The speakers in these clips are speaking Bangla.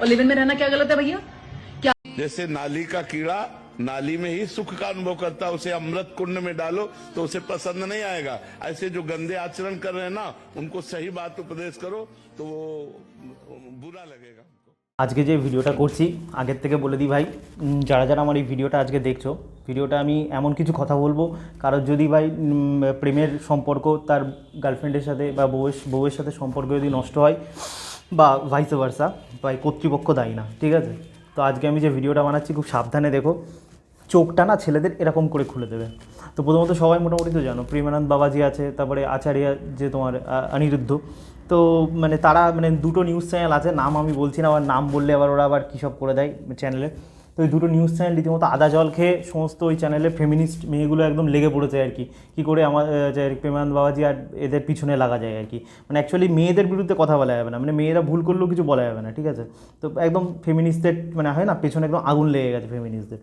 और लिव इन में रहना क्या गलत है भैया? क्या जैसे नाली का कीड़ा नाली में ही सुख का अनुभव करता है, उसे अमृत कुंड में डालो तो उसे पसंद नहीं आएगा। ऐसे जो गंदे आचरण कर रहे हैं ना, उनको सही बात उपदेश करो तो वो बुरा लगेगा। আজকে যে ভিডিওটা করছি আগের থেকে বলে দিই ভাই, যারা যারা আমার এই ভিডিওটা আজকে দেখছো, ভিডিওটা আমি এমন কিছু কথা বলবো কারোর যদি ভাই প্রেমের সম্পর্ক তার গার্লফ্রেন্ডের সাথে বা বউয়ের সাথে সম্পর্ক যদি নষ্ট হয় বা ভাইস ভার্সা, ভাই কর্তৃপক্ষ দায়ী না, ঠিক আছে? তো আজকে আমি যে ভিডিওটা বানাচ্ছি খুব সাবধানে দেখো, চোখটা না ছেলেদের এরকম করে খুলে দেবে। তো প্রথমত সবাই মোটামুটি তো জানো প্রেমানন্দ বাবাজি আছে, তারপরে আচার্য যে তোমার অনিরুদ্ধ, তো মানে তারা মানে দুটো নিউজ চ্যানেল আছে, নাম আমি বলছি না, আবার নাম বললে আবার ওরা আবার কী সব করে দেয় চ্যানেলে। তো ওই দুটো নিউজ চ্যানেল রীতিমতো আদা জল খেয়ে সমস্ত ওই চ্যানেলে ফেমিনিস্ট মেয়েগুলো একদম লেগে পড়েছে আর কি, কী করে আমাদের প্রেমানন্দ বাবাজি আর এদের পিছনে লাগা যায় আর কি। মানে অ্যাকচুয়ালি মেয়েদের বিরুদ্ধে কথা বলা যাবে না, মানে মেয়েরা ভুল করলেও কিছু বলা যাবে না, ঠিক আছে? তো একদম ফেমিনিস্টদের মানে হয় না পেছনে একদম আগুন লেগে গেছে ফেমিনিস্টদের।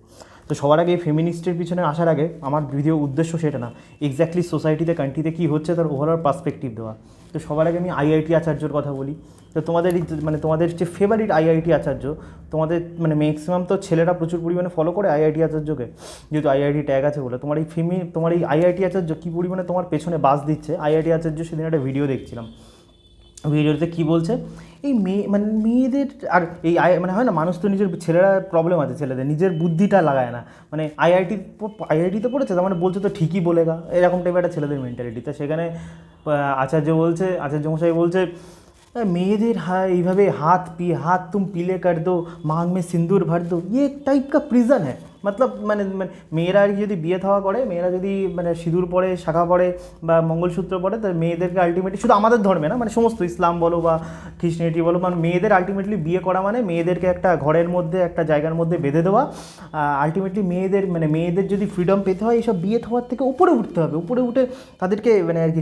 তো সবার আগে এই ফেমিনিস্টের পিছনে আসার আগে আমার ভিডিও উদ্দেশ্য সেটা না, এক্স্যাক্টলি সোসাইটিতে কান্ট্রিতে কী হচ্ছে তার ওভারঅল পার্সপেক্টিভ দেওয়া। তো সবার আগে আমি আইআইটি আচার্যর কথা বলি। তো তোমাদের মানে তোমাদের যে ফেভারিট আইআইটি আচার্য, তোমাদের মানে ম্যাক্সিমাম তো ছেলেরা প্রচুর পরিমাণে ফলো করে আইআইটি আচার্যকে, যেহেতু আইআইটি ট্যাগ আছে বলে। তোমার এই আইআইটি আচার্য কী পরিমাণে তোমার পেছনে বাস দিচ্ছে। আইআইটি আচার্য সেদিন একটা ভিডিও দেখছিলাম, ভিডিওতে কী বলছে, এই মানে মেয়েদের আর এই মানে হয় না, মানুষ তো নিজের ছেলেরা প্রবলেম আছে, ছেলেদের নিজের বুদ্ধিটা লাগায় না। মানে আইআইটিতে পড়েছে তার মানে বলছে তো ঠিকই বলেগা, এরকম টাইপের একটা ছেলেদের মেন্টালিটি। তো সেখানে আচার্যমশাই বলছে মেয়েদের এইভাবে हाथ तुम पीले कर दो, मांग में सिंदूर भर दो, ये एक टाइप का प्रिजन है। मतलब মানে মেয়েরা আর কি যদি বিয়ে থাওয়া করে, মেয়েরা যদি মানে সিঁদুর পরে, শাখা পরে বা মঙ্গলসূত্র পরে, তো মেয়েদেরকে আলটিমেটলি শুধু আমাদের ধর্মে না, মানে সমস্ত ইসলাম বলো বা খ্রিস্টানিটি বলো, মানে মেয়েদের আলটিমেটলি বিয়ে করা মানে মেয়েদেরকে একটা ঘরের মধ্যে একটা জায়গার মধ্যে বেঁধে দেওয়া। আলটিমেটলি মেয়েদের যদি ফ্রিডম পেতে হয় এইসব বিয়ে থাওয়ার থেকে উপরে উঠতে হবে, উপরে উঠে তাদেরকে মানে আর কি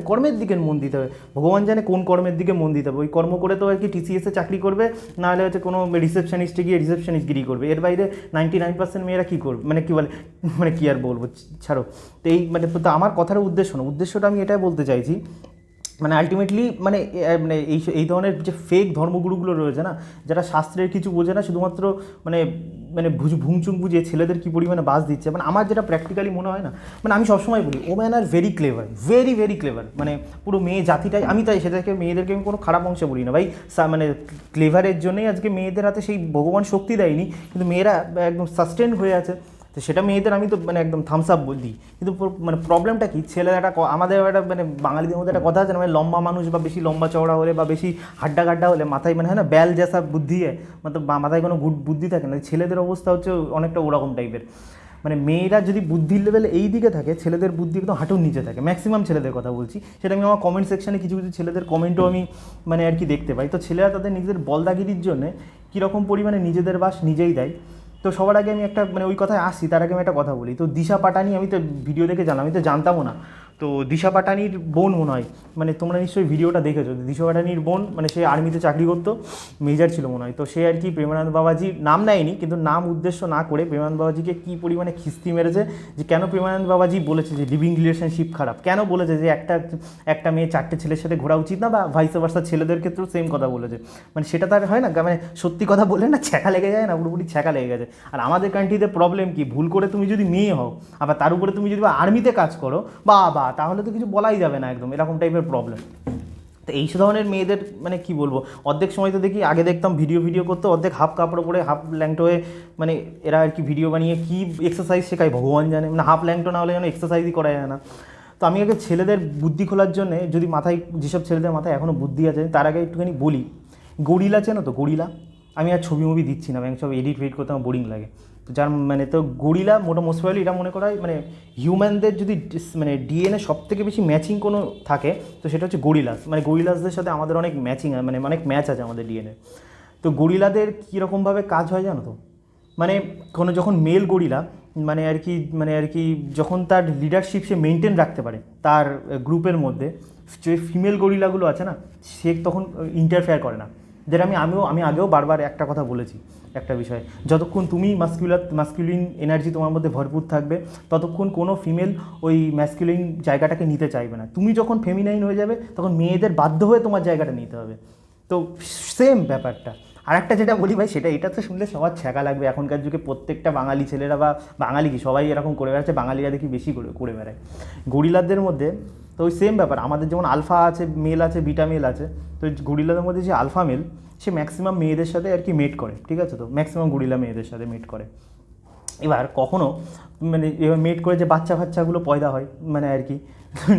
কর্মের দিকে মন দিতে হবে। ভগবান জানে কোন কর্মের দিকে মন দিতে হবে। ওই কর্ম করে তো আর কি টিসিএসে চাকরি করবে, নাহলে হচ্ছে কোনো রিসেপশনিস্টে গিয়ে রিসেপশনিস্টগিরি করবে। এর বাইরে 99% মেয়েরা কী করবে, মানে কী বলে, মানে কী আর বলবো, ছাড়ো। তো এই মানে তো আমার কথার উদ্দেশ্যটা আমি এটাই বলতে চাইছি, মানে আলটিমেটলি মানে এই ধরনের যে ফেক ধর্মগুরুগুলো রয়েছে না, যারা শাস্ত্রের কিছু বোঝে না, শুধুমাত্র মানে ভুংচুং বুঝিয়ে ছেলেদের কী পরিমাণে বাস দিচ্ছে। মানে আমার যেটা প্র্যাকটিক্যালি মনে হয় না, মানে আমি সবসময় বলি woman are very clever, very clever. মানে পুরো মেয়ে জাতিটাই, আমি তাই সেটাকে মেয়েদেরকে আমি কোনো খারাপ অংশে বলি না ভাই, মানে ক্লেভারের জন্যই আজকে মেয়েদের হাতে সেই ভগবান শক্তি দেয়নি, কিন্তু মেয়েরা একদম সাস্টেন হয়ে আছে। তো সেটা মেয়েদের আমি তো মানে একদম থামস আপ বলি। কিন্তু মানে প্রবলেমটা কি, ছেলেরা একটা আমাদের একটা মানে বাঙালিদের মধ্যে একটা কথা আছে না, মানে লম্বা মানুষ বা বেশি লম্বা চওড়া হলে বা বেশি হাড্ডা হলে মাথায় মানে হয় না ব্যাল জেসা বুদ্ধি হয়, মানে মাথায় কোনো বুদ্ধি থাকে না। ছেলেদের অবস্থা হচ্ছে অনেকটা ওরকম টাইপের। মানে মেয়েরা যদি বুদ্ধির লেভেলে এই দিকে থাকে, ছেলেদের বুদ্ধি একদম হাঁটুর নিচে থাকে, ম্যাক্সিমাম ছেলেদের কথা বলছি। সেটা আমি আমার কমেন্ট সেকশানে কিছু ছেলেদের কমেন্টও আমি মানে আর কি দেখতে পাই। তো ছেলেরা তাদের নিজেদের বলদাগিরির জন্যে কীরকম পরিমাণে নিজেদের বাস নিজেই দেয়। তো সবার আগে আমি একটা মানে ওই কথায় আসছি, তার আগে আমি একটা কথা বলি। তো দিশা পাটানি আমি তো ভিডিও দেখে জানলাম, আমি তো জানতামও না। তো দিশা পাটানির বোন মনে হয়, মানে তোমরা নিশ্চয়ই ভিডিওটা দেখেছো। দিশা পাটানির বোন মানে সে আর্মিতে চাকরি করতো, মেজর ছিল মনে হয়। তো সে আর কি প্রেমানন্দ বাবাজি নাম নেয়নি, কিন্তু নাম উদ্দেশ্য না করে প্রেমানন্দ বাবাজিকে কী পরিমাণে খিস্তি মেরেছে, যে কেন প্রেমানন্দ বাবাজি বলেছে যে লিভিং রিলেশনশিপ খারাপ, কেন বলেছে যে একটা মেয়ে 4টে ছেলের সাথে ঘোরা উচিত না, বা ভাইস ভার্সা ছেলেদের ক্ষেত্রেও সেম কথা বলেছে। মানে সেটা তার হয় না, মানে সত্যি কথা বললে না ছ্যাঁকা লেগে যায় না, পুরোপুরি ছ্যাঁকা লেগে গেছে। আর আমাদের কান্ট্রিতে প্রবলেম কি, ভুল করে তুমি যদি মেয়ে হও, আবার তার উপরে তুমি যদি আর্মিতে কাজ করো বা তাহলে তো কিছু বলাই যাবে না, একদম এরকম টাইপের প্রবলেম। তো এই ধরনের মেয়েদের মানে কি বলবো, অর্ধেক সময় তো দেখি, আগে দেখতাম ভিডিও করতে, অর্ধেক হাফ কাপড় পরে হাফ ল্যাংটো হয়ে, মানে এরা আর কি ভিডিও বানিয়ে কী এক্সারসাইজ শেখায় ভগবান জানে, মানে হাফ ল্যাংটো না হলে যেন এক্সারসাইজই করা যায় না। তো আমি আগে ছেলেদের বুদ্ধি খোলার জন্যে, যদি মাথায় যেসব ছেলেদের মাথায় এখনও বুদ্ধি আছে, তার আগে একটুখানি বলি, গরিলা চেনো তো? গরিলা, আমি আর ছবি দিচ্ছি না, আমি সব এডিট করতে আমার বোরিং লাগে। তো যার মানে তো গরিলা মোস্ট প্রবাবলি এটা মনে করা হয়, মানে হিউম্যানদের যদি মানে ডিএনএ সব থেকে বেশি ম্যাচিং কোনো থাকে তো সেটা হচ্ছে গরিলাস। মানে গরিলাসদের সাথে আমাদের অনেক ম্যাচিং, মানে অনেক ম্যাচ আছে আমাদের ডিএনএ। তো গরিলাদের কীরকমভাবে কাজ হয় জানো তো? মানে যখন মেল গরিলা মানে আর কি যখন তার লিডারশিপ সে মেনটেন রাখতে পারে তার গ্রুপের মধ্যে, যে ফিমেল গরিলাগুলো আছে না, সে তখন ইন্টারফেয়ার করে না। যেটা আমি আগেও বারবার একটা কথা বলেছি, একটা বিষয়, যতক্ষণ তুমি মাস্কুলিন এনার্জি তোমার মধ্যে ভরপুর থাকবে, ততক্ষণ কোনো ফিমেল ওই ম্যাস্কুলিন জায়গাটাকে নিতে চাইবে না। তুমি যখন ফেমিনাইন হয়ে যাবে, তখন মেয়েদের বাধ্য হয়ে তোমার জায়গাটা নিতে হবে। তো সেম ব্যাপারটা। আর একটা যেটা বলি ভাই, এটা তো শুনলে সবার ছ্যাঁকা লাগবে। এখনকার যুগে প্রত্যেকটা বাঙালি ছেলেরা বা বাঙালি কি সবাই এরকম করে বেড়াচ্ছে, বাঙালিরা দেখি বেশি করে বেড়ায়। গরিলাদের মধ্যে তো ওই সেম ব্যাপার, আমাদের যেমন আলফা আছে মেল আছে বিটা মেল আছে, তো গরিলাদের মধ্যে যে আলফা মেল সে ম্যাক্সিমাম মেয়েদের সাথে আর কি মেট করে, ঠিক আছে, তো ম্যাক্সিমাম গরিলা মেয়েদের সাথে মেট করে। এবার কখনও মানে এবার মেট করে যে বাচ্চাগুলো পয়দা হয় মানে আর কি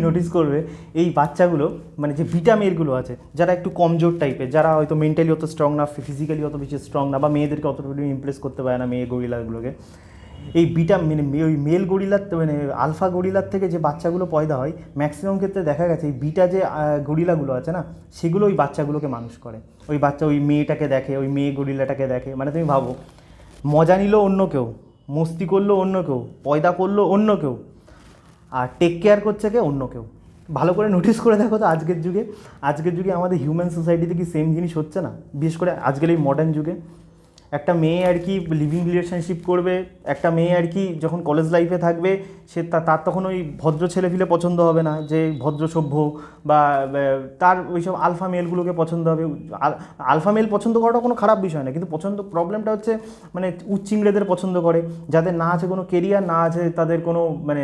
নোটিস করবে এই বাচ্চাগুলো মানে যে বিটা মেলগুলো আছে যারা একটু কমজোর টাইপের, যারা হয়তো মেন্টালি অত স্ট্রং না, ফিজিক্যালি অত বেশি স্ট্রং না, বা মেয়েদেরকে অতটুকু ইমপ্রেস করতে পারে না মেয়ে গরিলাগুলোকে, এই বিটা মানে ওই মেল গরিলার মানে আলফা গরিলার থেকে যে বাচ্চাগুলো পয়দা হয় ম্যাক্সিমাম ক্ষেত্রে দেখা গেছে এই বিটা যে গরিলাগুলো আছে না সেগুলো ওই বাচ্চাগুলোকে মানুষ করে। ওই বাচ্চা ওই মেয়েটাকে দেখে, ওই মেয়ে গরিলাটাকে দেখে, মানে তুমি ভাবো মজা নিল অন্য কেউ, মস্তি করলো অন্য কেউ, পয়দা করলো অন্য কেউ, আর টেক কেয়ার করছে কে অন্য কেউ। ভালো করে নোটিস করে দেখো তো আজকের যুগে আমাদের হিউম্যান সোসাইটিতে কি সেম জিনিস হচ্ছে না? বিশেষ করে আজকের এই মডার্ন যুগে একটা মেয়ে আর কি লিভিং রিলেশনশিপ করবে, একটা মেয়ে আর কি যখন কলেজ লাইফে থাকবে সে তার তখন ওই ভদ্র ছেলেপিলে পছন্দ হবে না, যে ভদ্র সভ্য বা তার ওইসব আলফা মেলগুলোকে পছন্দ হবে। আলফা মেল পছন্দ করাটা কোনো খারাপ বিষয় না, কিন্তু প্রবলেমটা হচ্ছে মানে উচ্চিংড়েদের পছন্দ করে, যাদের না আছে কোনো কেরিয়ার, না আছে তাদের কোনো মানে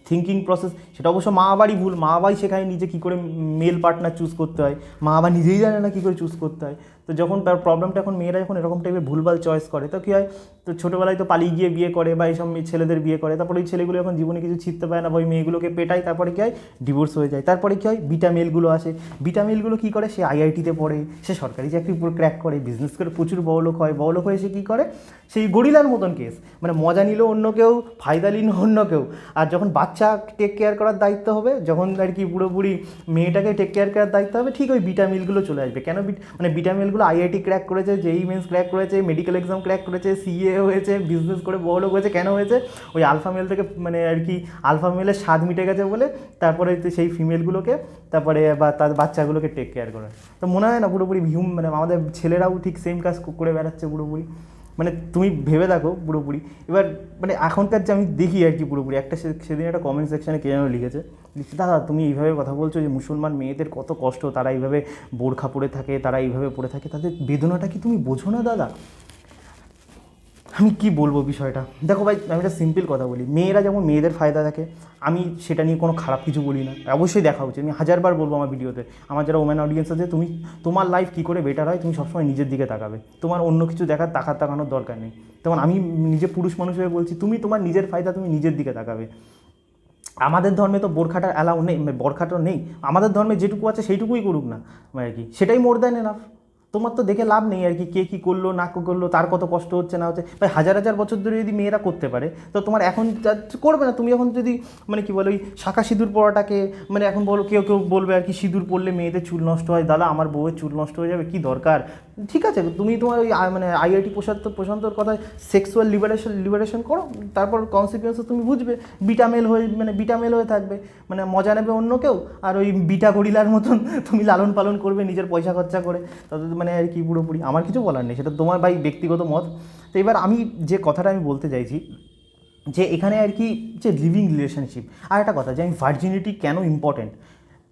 থিঙ্কিং প্রসেস। সেটা অবশ্য মা বাবারই ভুল, মা বাবাই শেখায় নিজে কী করে মেল পার্টনার চুজ করতে হয়, মা বাবা নিজেই জানে না কী করে চুজ করতে হয়। তো যখন প্রবলেমটা এখন মেয়েরা যখন এরকম টাইপের ভুলভাল চয়েস করে তো কী হয়, তো ছোটোবেলায় তো পালিয়ে গিয়ে বিয়ে করে বা এইসব ছেলেদের বিয়ে করে, তারপরে ওই ছেলেগুলো এখন জীবনে কিছু ছিঁড়তে পারে না বা ওই মেয়েগুলোকে পেটায়, তারপরে কী হয় ডিভোর্স হয়ে যায়। তারপরে কী হয় বিটা মেলগুলো আসে, বিটা মেলগুলো কী করে, সে আইআইটিতে পড়ে, সে সরকারি চাকরি পুরো ক্র্যাক করে, বিজনেস করে প্রচুর বড়লোক হয়ে সে কী করে সেই গরিলার মতন কেস, মানে মজা নিল অন্য কেউ, ফায়দা নিল অন্য কেউ। আর যখন বাচ্চা টেক কেয়ার করার দায়িত্ব হবে, যখন আর কি পুরোপুরি মেয়েটাকে টেক কেয়ার করার দায়িত্ব হবে, ঠিক ওই বিটা মিলগুলো চলে আসবে। কেন মানে বিটা মিলগুলো আইআইটি ক্র্যাক করেছে, জেই মেন্স ক্র্যাক করেছে, মেডিকেল এক্সাম ক্র্যাক করেছে, সিএ হয়েছে, বিজনেস করে বড়লোক হয়েছে, কেন হয়েছে ওই আলফা মেল থেকে মানে আর কি আলফা মেলের স্বাদ মিটে গেছে বলে তারপরে সেই ফিমেলগুলোকে তারপরে বা তার বাচ্চাগুলোকে টেক কেয়ার করে। তো মনে হয় না পুরোপুরি মানে আমাদের ছেলেরাও ঠিক সেম কাজ করে বেড়াচ্ছে পুরোপুরি, মানে তুমি ভেবে দেখো পুরোপুরি। এবার মানে এখনকার যে আমি দেখি আর কি পুরোপুরি একটা সেদিন একটা কমেন্ট সেকশানে কে যেন লিখেছে, দাদা তুমি এইভাবে কথা বলছো যে মুসলমান মেয়েদের কত কষ্ট, তারা এইভাবে বোরখা পরে থাকে, তারা এইভাবে পরে থাকে, তাদের বেদনাটা কি তুমি বোঝো না দাদা? আমি কি বলবো বিষয়টা, দেখো ভাই আমি একটা সিম্পল কথা বলি, মেয়েরা যেমন মেয়েদের ফায়দা থাকে আমি সেটা নিয়ে কোনো খারাপ কিছু বলি না, অবশ্যই দেখা উচিত। আমি হাজারবার বলবো আমার ভিডিওতে, আমার যারা ওম্যান অডিয়েন্স আছে, তুমি তোমার লাইফ কী করে বেটার হয় তুমি সবসময় নিজের দিকে তাকাবে, তোমার অন্য কিছু তাকানোর দরকার নেই। তেমন আমি নিজে পুরুষ মানুষ হয়ে বলছি, তুমি তোমার নিজের ফায়দা তুমি নিজের দিকে তাকাবে। আমাদের ধর্মে তো বোরখাটার অ্যালাউ নেই, বোরখাটা নেই, আমাদের ধর্মে যেটুকু আছে সেইটুকুই করুক না আর কি, সেটাই মোর দ্যান এনাফ। তোমার তো দেখে লাভ নেই আর কি কে কী করলো না করলো, তার কত কষ্ট হচ্ছে না হচ্ছে। ভাই হাজার বছর ধরে যদি মেয়েরা করতে পারে তো তোমার এখন করবে না। তুমি এখন যদি মানে কী বলো ওই শাঁখা সিঁদুর পরাটাকে মানে এখন বলো কেউ বলবে আর কি সিঁদুর পরলে মেয়েদের চুল নষ্ট হয়, দাদা আমার বউয়ের চুল নষ্ট হয়ে যাবে, কি দরকার? ঠিক আছে তুমি তোমার ওই মানে আইআইটি প্রশান্তর কথা সেক্সুয়াল লিবারেশন করো, তারপর কনসিকুয়েন্সেস তুমি বুঝবে। বিটা মেল হয়ে থাকবে, মানে মজা নেবে অন্য কেউ, আর ওই বিটা গরিলার মতন তুমি লালন পালন করবে নিজের পয়সা খরচা করে, তাদের মানে আর কি পুরোপুরি আমার কিছু বলার নেই, সেটা তোমার ভাই ব্যক্তিগত মত। তো এবার আমি যে কথাটা আমি বলতে চাইছি যে এখানে আর কি যে লিভিং রিলেশনশিপ, আর একটা কথা যে আমি ভার্জিনিটি কেন ইম্পর্টেন্ট,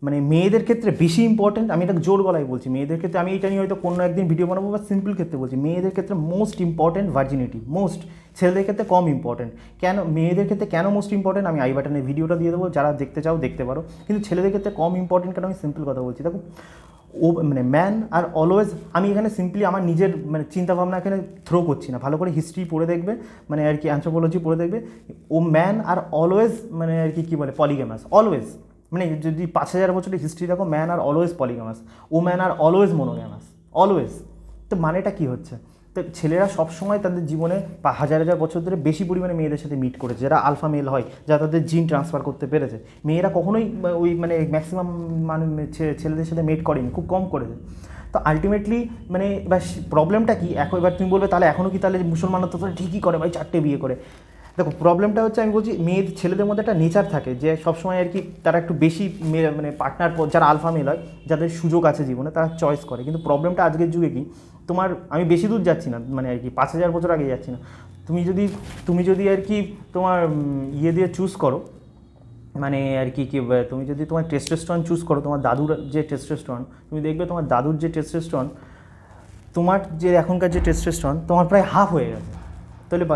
মানে মেয়েদের ক্ষেত্রে বেশি ইম্পর্টেন্ট, আমি এটা জোর গলায় বলছি মেয়েদের ক্ষেত্রে, আমি এটা নিয়ে হয়তো কোনো একদিন ভিডিও বানাবো বা সিম্পল ক্ষেত্রে বলছি, মেয়েদের ক্ষেত্রে মোস্ট ইম্পর্টেন্ট ভার্জিনিটি, মোস্ট, ছেলেদের ক্ষেত্রে কম ইম্পর্টেন্ট। কেন মেয়েদের ক্ষেত্রে কেন মোস্ট ইম্পর্টেন্ট আমি আই বাটনে ভিডিওটা দিয়ে দেবো, যারা দেখতে চাও দেখতে পারো, কিন্তু ছেলেদের ক্ষেত্রে কম ইম্পর্টেন্ট কেন আমি সিম্পল কথা বলছি। দেখো ও মানে ম্যান আর অলওয়েজ, আমি এখানে সিম্পলি আমার নিজের মানে চিন্তাভাবনা এখানে থ্রো করছি না, ভালো করে হিস্ট্রি পড়ে দেখবে মানে আর কি অ্যানথ্রোপোলজি পড়ে দেখবে, ও ম্যান আর অলওয়েজ মানে আর কি বলে পলিগ্যামাস, অলওয়েজ, মানে যদি 5000 বছরের হিস্ট্রি দেখো man are always পলিগ্যামাস, O man are always মোনোগ্যামাস, always. তো মানেটা কী হচ্ছে, তো ছেলেরা সবসময় তাদের জীবনে বা হাজার বছর ধরে বেশি পরিমাণে মেয়েদের সাথে মিট করেছে, যারা আলফা মেল হয়, যারা তাদের জিন ট্রান্সফার করতে পেরেছে। মেয়েরা কখনোই ওই মানে ম্যাক্সিমাম মানে ছেলেদের সাথে মেট করেনি, খুব কম করেছে। তো আলটিমেটলি মানে এবার প্রবলেমটা কি, এবার তুমি বলবে তাহলে এখনও কি তাহলে মুসলমানরা তো ঠিকই করে ভাই 4টে বিয়ে করে। দেখো প্রবলেমটা হচ্ছে আমি বলছি ছেলেদের মধ্যে একটা নেচার থাকে যে সবসময় আর কি তারা একটু বেশি মানে পার্টনার যারা আলফা মেল হয়, যাদের সুযোগ আছে জীবনে তারা চয়েস করে। কিন্তু প্রবলেমটা আজকের যুগে কি, তোমার আমি বেশি দূর যাচ্ছি না মানে আর কি 5000 বছর আগে যাচ্ছি না, তুমি যদি আর কি তোমার ইয়ে দিয়ে চুজ করো, মানে আর কি তুমি যদি তোমার টেস্টোস্টেরন চুজ করো, তোমার দাদুর যে টেস্টোস্টেরন, তুমি দেখবে তোমার দাদুর যে টেস্টোস্টেরন তোমার যে এখনকার যে টেস্টোস্টেরন তোমার প্রায় হাফ হয়ে গেছে, তাহলে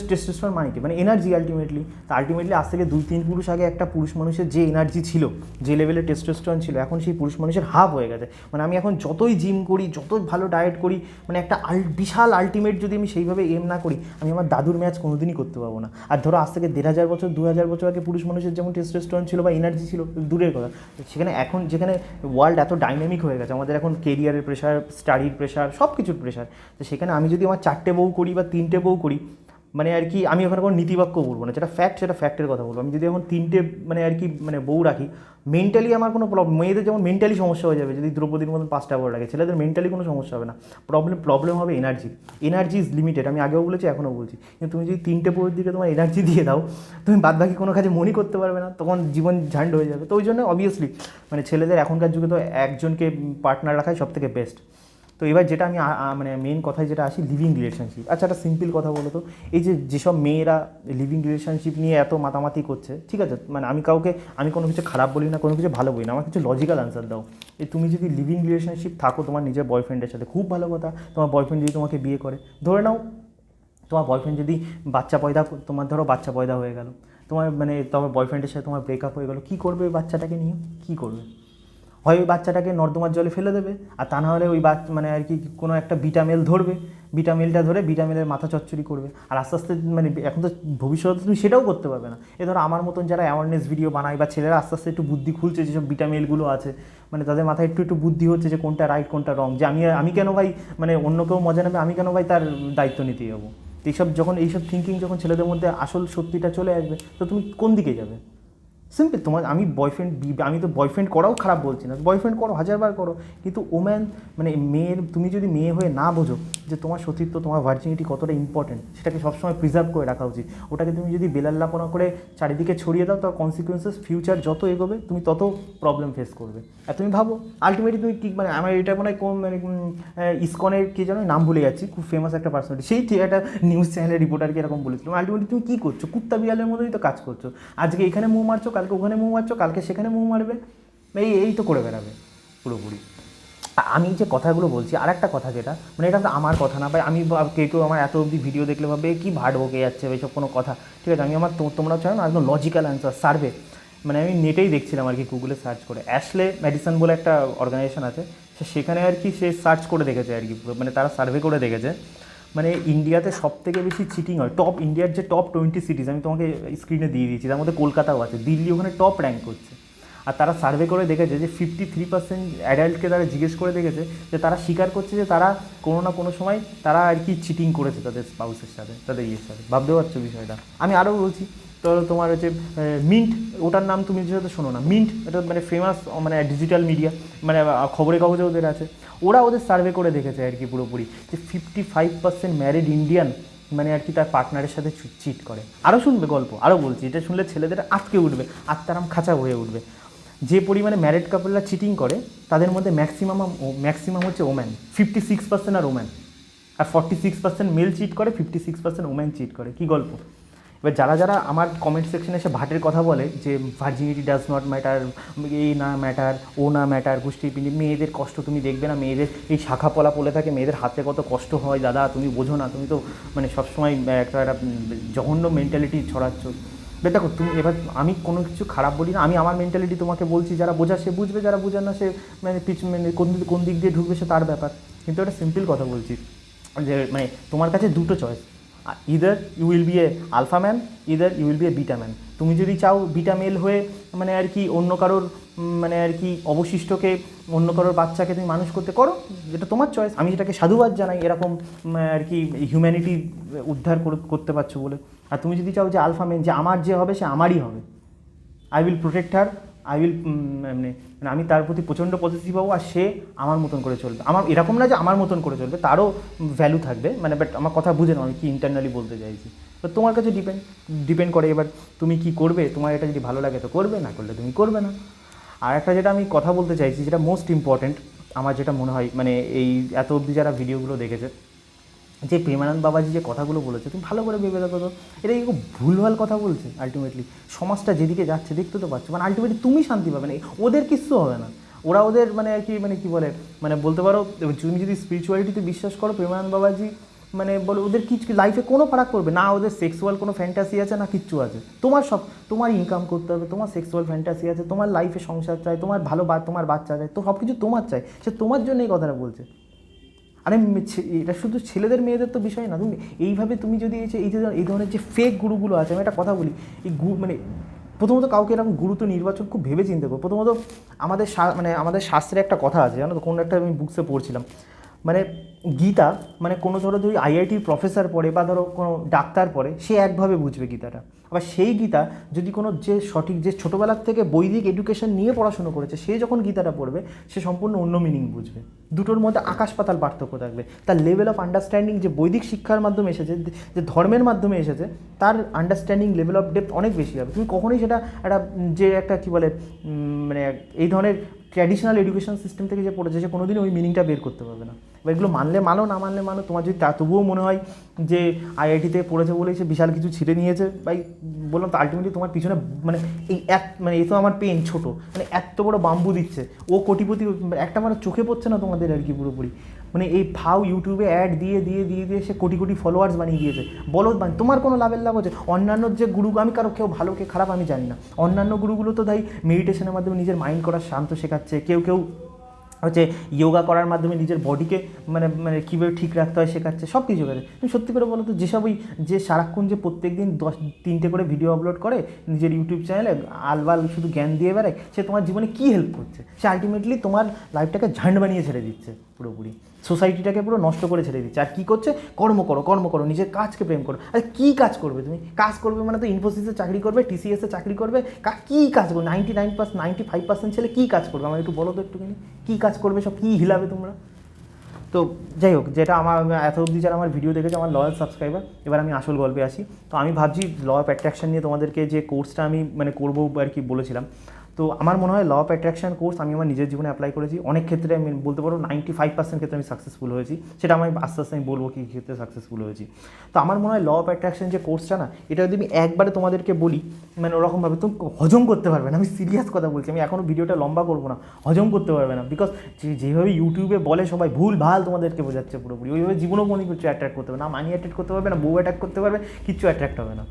টেস্টোস্টেরন মানে কি, মানে এনার্জি আলটিমেটলি। তো আলটিমেটলি আজ থেকে 2-3 পুরুষ আগে একটা পুরুষ মানুষের যে এনার্জি ছিল, যে লেভেলে টেস্টোস্টেরন ছিল, এখন সেই পুরুষ মানুষের হাফ হয়ে গেছে। মানে আমি এখন যতই জিম করি, যতই ভালো ডায়েট করি, মানে একটা বিশাল আলটিমেট যদি আমি সেইভাবে এম না করি, আমি আমার দাদুর ম্যাচ কোনোদিনই করতে পারবো না। আর ধরো আজ থেকে 1500 বছর 2000 বছর আগে পুরুষ মানুষের যেমন টেস্টোস্টেরন ছিল বা এনার্জি ছিল, দূরের কথা, সেখানে এখন যেখানে ওয়ার্ল্ড এত ডাইনামিক হয়ে গেছে, আমাদের এখন কেরিয়ারের প্রেশার, স্টাডির প্রেশার, সব কিছুর প্রেশার, তো সেখানে আমি যদি আমার 4টে বউ করি বা 3টে বউ করি, মানে আর কি আমি ওখানে কোনো নীতিবাক্য বলবো না, যেটা ফ্যাক্ট সেটা ফ্যাক্টের কথা বলবো। আমি যদি এখন 3টে মানে আর কি মানে বউ রাখি, মেন্টালি আমার কোনো প্রবলেম, মেয়েদের যেমন মেন্টালি সমস্যা হয়ে যাবে যদি দ্রৌপদীর মতন 5টা বউ রাখে, ছেলেদের মেন্টালি কোনো সমস্যা হবে না। প্রবলেম হবে এনার্জি ইজ লিমিটেড, আমি আগেও বলেছি এখনও বলছি। কিন্তু তুমি যদি 3টে বউয়ের দিকে তোমার এনার্জি দিয়ে দাও, তুমি বাদবাকি কোনো কাজে মনই করতে পারবে না, তখন জীবন ঝান্ড হয়ে যাবে। তো ওই জন্য অবভিয়াসলি মানে ছেলেদের এখনকার যুগে তো একজনকে পার্টনার রাখাই সবথেকে বেস্ট। তো এবার যেটা আমি মানে মেন কথায় যেটা আসি, লিভিং রিলেশনশিপ। আচ্ছা, একটা সিম্পল কথা বলো তো, এই যেসব মেয়েরা লিভিং রিলেশনশিপ নিয়ে এত মাতামাতি করছে, ঠিক আছে, মানে আমি কোনো কিছু খারাপ বলি না, কোনো কিছু ভালো বলি না, আমার কিছু লজিক্যাল আনসার দাও। এই তুমি যদি লিভিং রিলেশনশিপ থাকো তোমার নিজের বয়ফ্রেন্ডের সাথে, খুব ভালো কথা। তোমার বয়ফ্রেন্ড যদি তোমাকে বিয়ে করে, ধরে নাও তোমার বয়ফ্রেন্ড যদি তোমার ধরো বাচ্চা পয়দা হয়ে গেল, তোমার মানে তোমার বয়ফ্রেন্ডের সাথে তোমার ব্রেকআপ হয়ে গেলো, কী করবে ওই বাচ্চাটাকে নিয়ে, কী করবে? হয় ওই বাচ্চাটাকে নর্দমার জলে ফেলে দেবে, আর তা না হলে ওই মানে আর কি কোনো একটা বিটা মেল ধরবে, বিটা মেলের মাথা চচ্চড়ি করবে। আর আস্তে আস্তে মানে এখন তো ভবিষ্যতে তুমি সেটাও করতে পারবে না। এ ধরো আমার মতন যারা অ্যাওয়ারনেস ভিডিও বানায় বা ছেলেরা আস্তে আস্তে একটু বুদ্ধি খুলছে, যেসব বিটা মেলগুলো আছে, মানে তাদের মাথায় একটু বুদ্ধি হচ্ছে যে কোনটা রাইট কোনটা রং, যে আমি কেন ভাই মানে অন্য কেউ মজা নেবে, আমি কেন ভাই তার দায়িত্ব নিতে যাবো। এইসব থিঙ্কিং যখন ছেলেদের মধ্যে আসল সত্যিটা চলে আসবে, তো তুমি কোন দিকে যাবে? সিম্পল, আমি তো বয়ফ্রেন্ড করাও খারাপ বলছি না, বয়ফ্রেন্ড করো, 1000বার করো, কিন্তু ওম্যান মানে তুমি যদি মেয়ে হয়ে না বোঝো যে তোমার সতীত্ব, তোমার ভার্জিনিটি কতটা ইম্পর্টেন্ট, সেটাকে সবসময় প্রিজার্ভ করে রাখা উচিত। ওটাকে তুমি যদি বেলাল্লাপনা করে চারিদিকে ছড়িয়ে দাও, তার কনসিকুয়েন্সেস ফিউচার যত এগোবে তুমি তত প্রবলেম ফেস করবে। আর তুমি ভাবো আলটিমেটলি তুমি কি, মানে আমার এটা মনে হয় কোন মানে ইসকনের কে যেন নাম ভুলে যাচ্ছি, খুব ফেমাস একটা পার্সোনালিটি, সেই একটা নিউজ চ্যানেলের রিপোর্টারকে এরকম বলেছিল, আলটিমেটলি তুমি কী করছো, কুত্তা বিড়ালের মতোই তো কাজ করছো, আজকে এখানে মুখ মারছো, কালকে ওখানে মুখ মারছো, কালকে সেখানে মুখ মারবে, এই তো করে বেড়াবে পুরোপুরি। আমি যে কথাগুলো বলছি, আর একটা কথা যেটা মানে এটা তো আমার কথা না ভাই, আমি কেউ আমার এত অবধি ভিডিও দেখলে ভাবে কি ভাট বকে যাচ্ছে এইসব কোনো কথা, ঠিক আছে। আমি তোমরা চাও না একদম লজিক্যাল অ্যান্সার, সার্ভে, মানে আমি নেটেই দেখছিলাম আর কি, গুগলে সার্চ করে, অ্যাশলে ম্যাডিসন বলে একটা অর্গানাইজেশন আছে, সেখানে আর কি সে সার্চ করে দেখেছে আর কি, মানে তারা সার্ভে করে দেখেছে, মানে ইন্ডিয়াতে সবথেকে বেশি চিটিং হয়, ইন্ডিয়ার যে টপ 20 সিটিজ আমি তোমাকে স্ক্রিনে দিয়ে দিয়েছি, তার মধ্যে কলকাতাও আছে, দিল্লি ওখানে টপ র্যাঙ্ক করছে। আর তারা সার্ভে করে দেখেছে যে 53% অ্যাডাল্টকে তারা জিজ্ঞেস করে দেখেছে যে তারা স্বীকার করছে যে তারা কোনো না কোনো সময় তারা আর কি চিটিং করেছে তাদের স্পাউসের সাথে, তাদের ইয়ের সাথে। ভাবতে পারছো বিষয়টা? আমি আরও বলছি, তো তোমার হচ্ছে মিন্ট, ওটার নাম তুমি যেহেতু শোনো না, মিন্ট এটা মানে ফেমাস মানে ডিজিটাল মিডিয়া, মানে খবরে কাগজে ওদের আছে, ওদের সার্ভে করে দেখেছে আর কি পুরোপুরি যে 55% ম্যারিড ইন্ডিয়ান মানে আর কি তার পার্টনারের সাথে চিট করে। আরও শুনবে গল্প, আরও বলছি, এটা শুনলে ছেলেদের আটকে উঠবে, আত্মারাম খাঁচা হয়ে উঠবে। যে পরিমাণে ম্যারিড কাপলরা চিটিং করে তাদের মধ্যে ম্যাক্সিমাম হচ্ছে ওম্যান, 56% আর ওম্যান, আর 46% মেল চিট করে, 56% ওম্যান চিট করে। কি গল্প? এবার যারা আমার কমেন্ট সেকশনে এসে ভাটের কথা বলে যে ভার্জিনিটি ডাজ নট ম্যাটার, না ম্যাটার, না ম্যাটার, গোষ্ঠী পিঁড়ি, মেয়েদের কষ্ট তুমি দেখবে না, মেয়েদের এই শাখা পলা পলে থাকে, মেয়েদের হাতে কত কষ্ট হয় দাদা, তুমি বোঝো না, তুমি তো মানে সবসময় একটা জঘন্য মেন্টালিটি ছড়াচ্ছ। দেখো তুমি এবার, আমি কোনো কিছু খারাপ বলি না, আমি আমার মেন্টালিটি তোমাকে বলছি, যারা বোঝার সে বুঝবে, যারা বোঝার না সে মানে কোন দিক দিয়ে ঢুকবে সে তার ব্যাপার। কিন্তু একটা সিম্পল কথা বলছি যে মানে তোমার কাছে দুটো choice, either you will be a alpha man, either you will be a beta man. তুমি যদি চাও বিটা মেল হয়ে মানে আর কি অন্য কারোর মানে আর কি অবশিষ্টকে, অন্য কারোর বাচ্চাকে তুমি মানুষ করতে করো, যেটা তোমার চয়েস, আমি সেটাকে সাধুবাদ জানাই, এরকম আর কি হিউম্যানিটি উদ্ধার করতে পারছো বলে। আর তুমি যদি চাও যে আলফা মেন, যে আমার যে হবে সে আমারই হবে, আই উইল প্রোটেক্ট হার, মানে আমি তার প্রতি প্রচণ্ড পজিটিভ হবো, আর সে আমার মতন করে চলবে, আমার এরকম না যে আমার মতন করে চলবে, তারও ভ্যালু থাকবে, মানে বাট আমার কথা বুঝে নাও আমি কি ইন্টারনালি বলতে চাইছি। তো তোমার কাছে ডিপেন্ড করে এবার তুমি কি করবে, তোমার এটা যদি ভালো লাগে তো করবে, না করলে তুমি করবে না। আর একটা যেটা আমি কথা বলতে চাইছি, যেটা মোস্ট ইম্পর্ট্যান্ট আমার যেটা মনে হয়, মানে এই এত অবধি যারা ভিডিওগুলো দেখেছে, যে প্রেমানন্দ বাবাজি যে কথাগুলো বলেছে তুমি ভালো করে ভেবে দেখো তো, এটা কি খুব ভুলভাল কথা বলছে। আলটিমেটলি সমাজটা যেদিকে যাচ্ছে দেখতে তো পাচ্ছ, মানে আলটিমেটলি তুমি শান্তি পাবে না, ওদের কিচ্ছু হবে না, ওরা ওদের মানে আর কি মানে কি বলে মানে বলতে পারো তুমি যদি স্পিরিচুয়ালিটিতে বিশ্বাস করো প্রেমানন্দ বাবাজি মানে বলো ওদের কিছু লাইফে কোনো ফারাক পড়বে না, ওদের সেক্সুয়াল কোনো ফ্যান্টাসি আছে না কিচ্ছু আছে। তোমার সব তোমার ইনকাম করতে হবে, তোমার সেক্সুয়াল ফ্যান্টাসি আছে, তোমার লাইফে সংসার চাই, তোমার ভালো তোমার বাচ্চা চাই, তো সব কিছু তোমার চাই, সে তোমার জন্য এই কথাটা বলছে। আরে এটা শুধু ছেলেদের মেয়েদের তো বিষয় না, তুমি এইভাবে তুমি যদি এই ধরনের যে ফেক গুরুগুলো আছে, আমি একটা কথা বলি, এই মানে প্রথমত কাউকে এরকম গুরুত্ব নির্বাচন খুব ভেবে চিন্তা করো। প্রথমত আমাদের শাস্ত্রে একটা কথা আছে জানো তো, কোনো একটা আমি বুকসে পড়ছিলাম, মানে গীতা মানে কোনো ধরো যদি আইআইটির প্রফেসর পড়ে বা ধরো কোনো ডাক্তার পড়ে সে একভাবে বুঝবে গীতাটা, আবার সেই গীতা যদি কোনো যে সঠিক যে ছোটোবেলার থেকে বৈদিক এডুকেশন নিয়ে পড়াশুনো করেছে সে যখন গীতাটা পড়বে সে সম্পূর্ণ অন্য মিনিং বুঝবে। দুটোর মধ্যে আকাশ পাতাল পার্থক্য থাকবে। তার লেভেল অফ আন্ডারস্ট্যান্ডিং যে বৈদিক শিক্ষার মাধ্যমে এসেছে, যে ধর্মের মাধ্যমে এসেছে, তার আন্ডারস্ট্যান্ডিং লেভেল অফ ডেপথ অনেক বেশি হবে। তুমি কখনোই সেটা একটা কী বলে মানে এই ধরনের ট্র্যাডিশনাল এডুকেশন সিস্টেম থেকে যে পড়েছে সে কোনোদিনই ওই মিনিংটা বের করতে পারবে না। এবার এগুলো মানলে মানো, না মানলে মানো। তোমার যদি তবুও মনে হয় যে আইআইটিতে পড়েছে বলেই সে বিশাল কিছু ছিঁড়ে নিয়েছে, ভাই বললাম তো আলটিমেটলি তোমার পিছনে মানে এই তো আমার পেন ছোটো, মানে এত বড় বাম্বু দিচ্ছে ও কোটিপতি একটা মানে চোখে পড়ছে না তোমাদের আর কি পুরোপুরি, মানে এই ফাও ইউটিউবে অ্যাড দিয়ে দিয়ে দিয়ে দিয়ে সে কোটি কোটি ফলোয়ার্স বানিয়ে দিয়েছে। বলো তোমার কোনো লাভের লাভ হচ্ছে? অন্যান্য যে গুরু, আমি কারো কেউ ভালো কে খারাপ আমি জানি না, অন্যান্য গুরুগুলো তো তাই মেডিটেশনের মাধ্যমে নিজের মাইন্ড করার শান্ত শেখাচ্ছে, কেউ হচ্ছে যোগা করার মাধ্যমে নিজের বডিকে মানে কীভাবে ঠিক রাখতে হয় শেখাচ্ছে, সব কিছু করে। তুমি সত্যি করে বলো তো, যেসব ওই যে সারাক্ষণ যে প্রত্যেক দিন 3টে করে ভিডিও আপলোড করে নিজের ইউটিউব চ্যানেলে আলবাল শুধু জ্ঞান দিয়ে বেড়ায়, সে তোমার জীবনে কী হেল্প করছে? সে আলটিমেটলি তোমার লাইফটাকে ঝান্ড বানিয়ে ছেড়ে দিচ্ছে, পুরোপুরি সোসাইটিটাকে পুরো নষ্ট করে ছেড়ে দিচ্ছে। আর কী করছে? কর্ম করো, নিজের কাজকে প্রেম করো। আরে কী কাজ করবে তুমি? কাজ করবে মানে তো ইনফোসিসে চাকরি করবে, টিসিএসে চাকরি করবে, কী কাজ করবে? 95% ছেলে কী কাজ করবে? আমার একটু বলো তো একটুখানি, কী কাজ করবে? সব কী হিলাবে তোমরা? তো যাই হোক, যেটা আমার এত অবধি যারা আমার ভিডিও দেখেছে আমার লয়াল সাবস্ক্রাইবার, এবার আমি আসল গল্পে আসি। তো আমি ভাবছি ল অফ অ্যাট্রাকশন নিয়ে তোমাদেরকে যে কোর্সটা আমি মানে করবো আর কি বলেছিলাম, তো আমার মনে হয় ল অফ অ্যাট্রাকশন কোর্স আমি আমার নিজের জীবনে অ্যাপ্লাই করেছি। অনেক ক্ষেত্রে আমি বলতে পারো 95% ক্ষেত্রে আমি সাকসেসফুল হয়েছি। সেটা আমি আস্তে আস্তে আমি বলবো কী ক্ষেত্রে সাকসেসফুল হয়েছি। তো আমার মনে হয় ল অফ অ্যাট্রাকশন যে কোর্সটা না, এটা যদি আমি একবারে তোমাদেরকে বলি মানে ওরকমভাবে তুমি হজম করতে পারবে না। আমি সিরিয়াস কথা বলছি, আমি এখনও ভিডিওটা লম্বা করবো না, হজম করতে পারবে না। বিকজ যেভাবে ইউটিউবে বলে সবাই ভুল ভাল তোমাদেরকে বোঝাচ্ছে পুরোপুরি, ওইভাবে জীবনেও কোনো কিছু অ্যাট্রাক্ট করতে পারবে না, মানি অ্যাট্রাক্ট করতে পারবে না, বউ অ্যাট্রাক্ট করতে পারবে, কিচ্ছু অ্যাট্রাক্ট হবে না।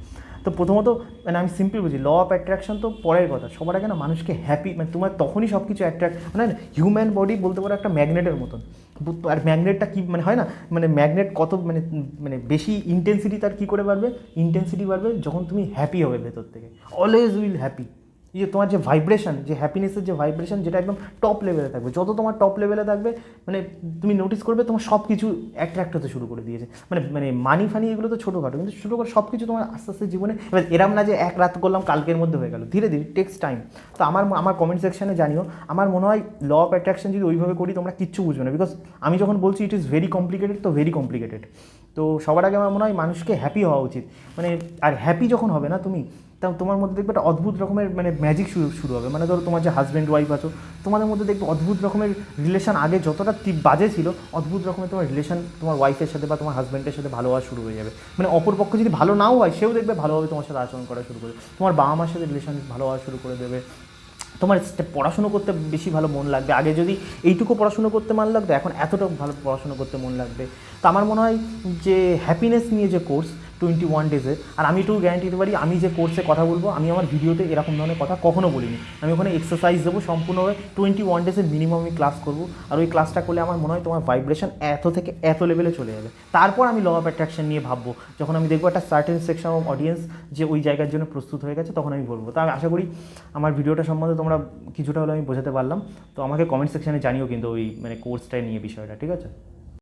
তো প্রথমত মানে আমি সিম্পল বুঝি ল অফ অ্যাট্রাকশন তো পরের কথা, সবার আগে না মানুষকে হ্যাপি মানে তোমার তখনই সব কিছু অ্যাট্রাক্ট মানে হিউম্যান বডি বলতে পারো একটা ম্যাগনেটের মতন। আর ম্যাগনেটটা কী মানে হয় না মানে ম্যাগনেট কত মানে বেশি ইন্টেন্সিটি তার কী করে বাড়বে? ইন্টেন্সিটি বাড়বে যখন তুমি হ্যাপি হবে ভেতর থেকে, অলওয়েজ উইল হ্যাপি। যে তোমার যে ভাইব্রেশন, যে হ্যাপিনেসের যে ভাইব্রেশন, যেটা একদম টপ লেভেলে থাকবে, যত তোমার টপ লেভেলে থাকবে মানে তুমি নোটিস করবে তোমার সব কিছু অ্যাট্রাক্ট হতে শুরু করে দিয়েছে। মানে মানি ফানি এগুলো তো ছোটোখাটো, কিন্তু ছোটোখাটো সব কিছু তোমার আস্তে আস্তে জীবনে, এবার এরম না যে এক রাত করলাম কালকের মধ্যে হয়ে গেল, ধীরে ধীরে টেক্স টাইম। তো আমার কমেন্ট সেকশানে জানিও, আমার মনে হয় ল অফ অ্যাট্রাকশন যদি ওইভাবে করি তোমরা কিচ্ছু বুঝবে না, বিকজ আমি যখন বলছি ইট ইজ ভেরি কমপ্লিকেটেড, তো ভেরি কমপ্লিকেটেড। তো সবার আগে আমার মনে হয় মানুষকে হ্যাপি হওয়া উচিত, মানে আর হ্যাপি যখন হবে না তুমি, তাও তোমার মধ্যে দেখবে একটা অদ্ভুত রকমের মানে ম্যাজিক শুরু হবে। মানে ধরো তোমার যে হাজব্যান্ড ওয়াইফ আছো, তোমাদের মধ্যে দেখবে অদ্ভুত রকমের রিলেশন, আগে যতটা বাজে ছিল অদ্ভুত রকমের তোমার রিলেশন তোমার ওয়াইফের সাথে বা তোমার হাজব্যান্ডের সাথে ভালো হওয়া শুরু হয়ে যাবে। মানে অপরপক্ষ যদি ভালো নাও হয় সেও দেখবে ভালোভাবে তোমার সাথে আচরণ করা শুরু করবে, তোমার বাবা মার সাথে রিলেশন ভালো হওয়া শুরু করে দেবে, তোমার পড়াশুনো করতে বেশি ভালো মন লাগবে। আগে যদি এইটুকু পড়াশুনো করতে মন লাগতো, এখন এতটা ভালো পড়াশুনো করতে মন লাগবে। তো আমার মনে হয় যে হ্যাপিনেস নিয়ে যে কোর্স 21 ডেজের, আর আমি একটু গ্যারান্টি দিতে পারি আমি যে কোর্সে কথা বলবো, আমি আমার ভিডিওতে এরকম ধরনের কথা কখনো বলিনি। আমি ওখানে এক্সারসাইজ দেবো সম্পূর্ণভাবে, 21 ডেজের মিনিমাম আমি ক্লাস করবো। আর ওই ক্লাসটা করলে আমার মনে হয় তোমার ভাইব্রেশন এত থেকে এত লেভেলে চলে যাবে। তারপর আমি ল অফ অ্যাট্রাকশন নিয়ে ভাববো, যখন আমি দেখবো একটা সার্টেন সেকশন অফ অডিয়েন্স যে ওই জায়গার জন্য প্রস্তুত হয়ে গেছে, তখন আমি বলবো। তো আমি আশা করি আমার ভিডিওটা সম্বন্ধে তোমরা কিছুটা হলে আমি বোঝাতে পারলাম। তো আমাকে কমেন্ট সেকশানে জানিও কিন্তু ওই মানে কোর্সটা নিয়ে বিষয়টা, ঠিক আছে?